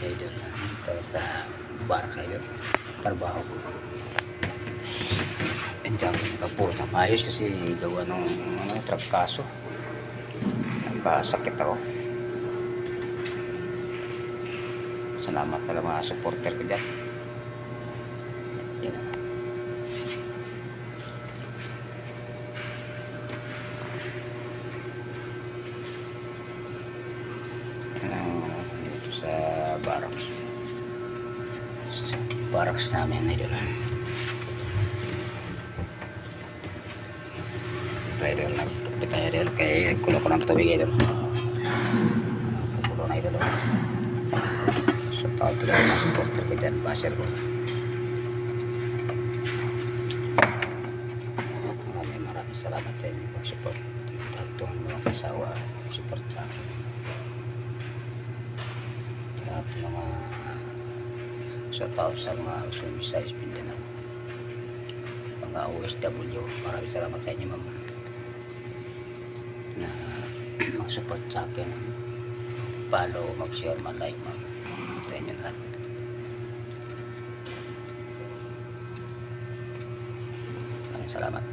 sa idol dito sa barak sa idol trabaho ko. Endiyan kapos na ayos kasi gawa ng trangkaso, nagkasakit ako. Salamat talaga mga supporter ko dyan. Yan. Dito sa barracks namin idol. Ito idol, nagpapit tayo idol kaya kulo ko ng tubig idol. Kulo na idol. So tawag talaga mga supporter ko dyan, basher ko. Maraming salamat sa inyo pag support. Tagtuhan mo ang kasawa support sa akin. Lahat ng mga shout out sa mga Luzon, Visayas, Mindanao, mga OSW, maraming salamat sa inyo ma'am na mag-support sa akin, follow, mag-share, mag-like ma'am, sa inyo lahat. Maraming salamat.